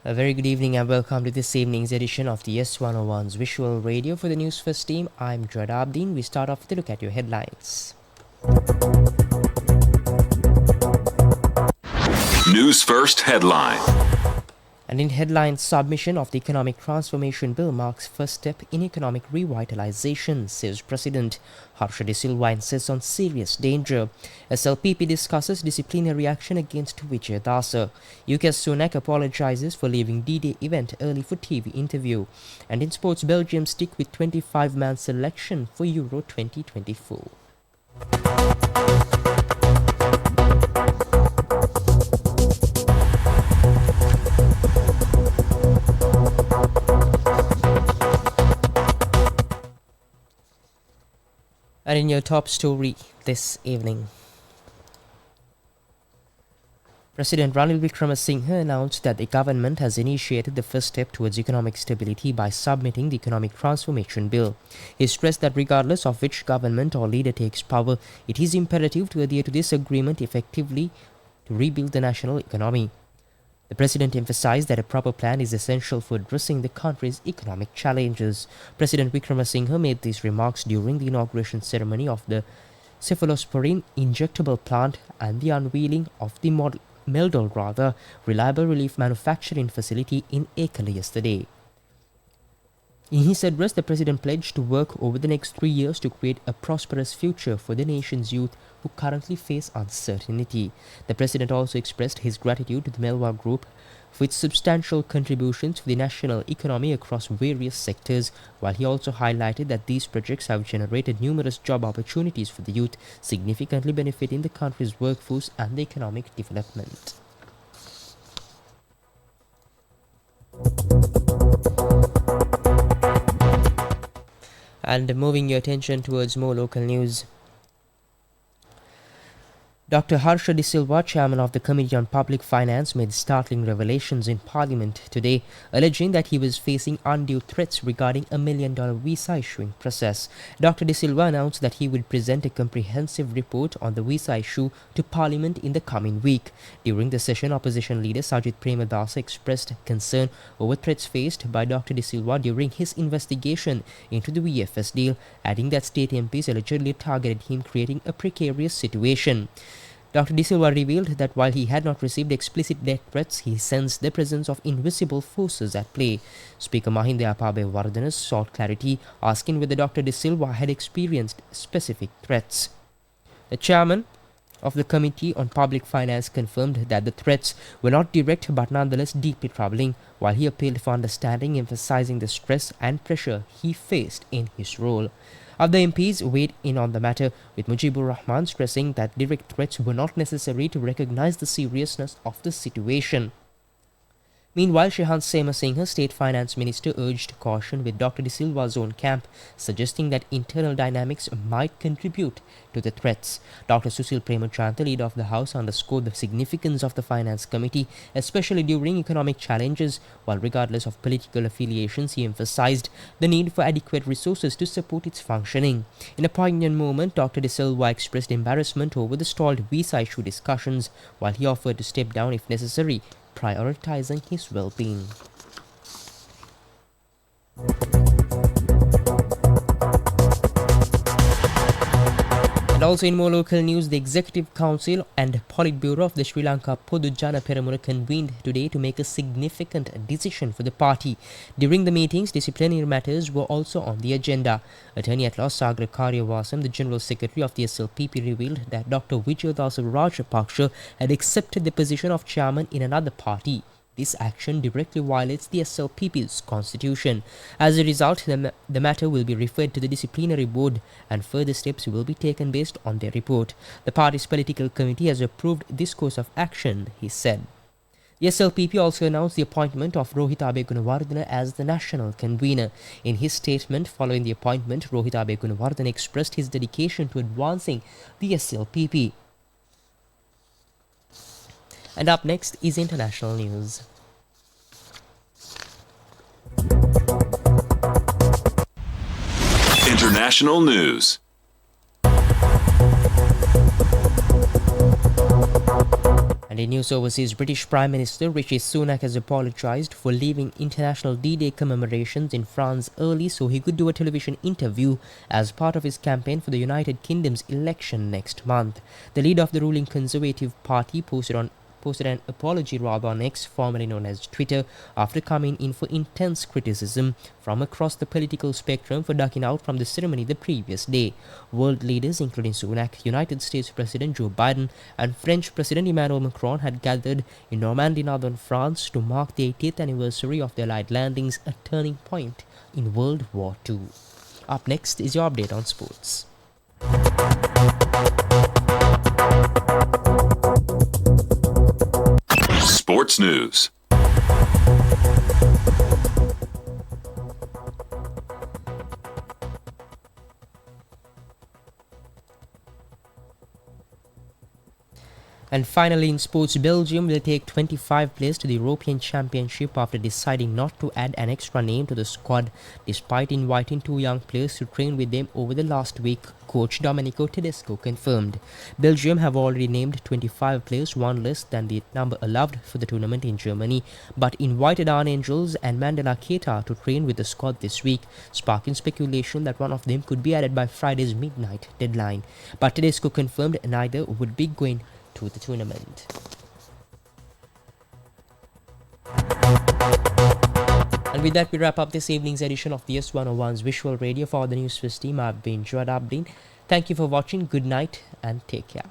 A very good evening and welcome to this evening's edition of the YES101's Visual Radio for the Newsfirst team. I'm Dread Abdeen. We start off with a look at your headlines. Newsfirst headline. And in headlines, submission of the Economic Transformation Bill marks first step in economic revitalization, says President. Harsha de Silva insists on serious danger. SLPP discusses disciplinary action against Vijay Dasa. UK Sunak apologizes for leaving D-Day event early for TV interview. And in sports, Belgium stick with 25-man selection for Euro 2024. And in your top story this evening, President Ranil Wickremesinghe announced that the government has initiated the first step towards economic stability by submitting the Economic Transformation Bill. He stressed that regardless of which government or leader takes power, it is imperative to adhere to this agreement effectively to rebuild the national economy. The President emphasized that a proper plan is essential for addressing the country's economic challenges. President Wickremesinghe made these remarks during the inauguration ceremony of the cephalosporin injectable plant and the unveiling of the Meldol reliable relief manufacturing facility in Ekala yesterday. In his address, the President pledged to work over the next 3 years to create a prosperous future for the nation's youth who currently face uncertainty. The President also expressed his gratitude to the Melwa Group for its substantial contributions to the national economy across various sectors, while he also highlighted that these projects have generated numerous job opportunities for the youth, significantly benefiting the country's workforce and the economic development. And moving your attention towards more local news. Dr. Harsha de Silva, chairman of the Committee on Public Finance, made startling revelations in Parliament today, alleging that he was facing undue threats regarding a $1 million visa issuing process. Dr. de Silva announced that he would present a comprehensive report on the visa issue to Parliament in the coming week. During the session, opposition leader Sajid Premadasa expressed concern over threats faced by Dr. de Silva during his investigation into the VFS deal, adding that state MPs allegedly targeted him, creating a precarious situation. Dr. De Silva revealed that while he had not received explicit death threats, he sensed the presence of invisible forces at play. Speaker Mahinda Apabewardena sought clarity, asking whether Dr. De Silva had experienced specific threats. The chairman of the Committee on Public Finance confirmed that the threats were not direct but nonetheless deeply troubling, while he appealed for understanding, emphasizing the stress and pressure he faced in his role. Other MPs weighed in on the matter, with Mujibur Rahman stressing that direct threats were not necessary to recognize the seriousness of the situation. Meanwhile, Shehan Semasinghe, State Finance Minister, urged caution with Dr. De Silva's own camp, suggesting that internal dynamics might contribute to the threats. Dr. Susil Premachanda, leader of the House, underscored the significance of the Finance Committee, especially during economic challenges, while regardless of political affiliations, he emphasized the need for adequate resources to support its functioning. In a poignant moment, Dr. De Silva expressed embarrassment over the stalled visa issue discussions, while he offered to step down if necessary, prioritizing his well-being. And also in more local news, the Executive Council and Politburo of the Sri Lanka Podu Jana Peramuna convened today to make a significant decision for the party. During the meetings, disciplinary matters were also on the agenda. Attorney-at-Law Sagar Karyavasam, the General Secretary of the SLPP, revealed that Dr. Vijayadasa Rajapaksa had accepted the position of chairman in another party. This action directly violates the SLPP's constitution. As a result, the matter will be referred to the disciplinary board and further steps will be taken based on their report. The party's political committee has approved this course of action, he said. The SLPP also announced the appointment of Rohit Abegunawardena as the national convener. In his statement following the appointment, Rohit Abegunawardena expressed his dedication to advancing the SLPP. And up next is international news. International news. And in news overseas, British Prime Minister Rishi Sunak has apologized for leaving International D-Day commemorations in France early so he could do a television interview as part of his campaign for the United Kingdom's election next month. The leader of the ruling Conservative Party posted an apology on X, formerly known as Twitter, after coming in for intense criticism from across the political spectrum for ducking out from the ceremony the previous day. World leaders including Sunak, United States President Joe Biden and French President Emmanuel Macron had gathered in Normandy, northern France to mark the 80th anniversary of the Allied landings, a turning point in World War II. Up next is your update on sports. Sports news. And finally, in sports, Belgium will take 25 players to the European Championship after deciding not to add an extra name to the squad, despite inviting 2 young players to train with them over the last week, coach Domenico Tedesco confirmed. Belgium have already named 25 players, one less than the number allowed for the tournament in Germany, but invited Arne Angels and Mandela Keita to train with the squad this week, sparking speculation that one of them could be added by Friday's midnight deadline. But Tedesco confirmed neither would be going to the tournament. And with that, we wrap up this evening's edition of the YES101's Visual Radio. For the Newsfirst team, I've been Joad Abdin. Thank you for watching, good night and take care.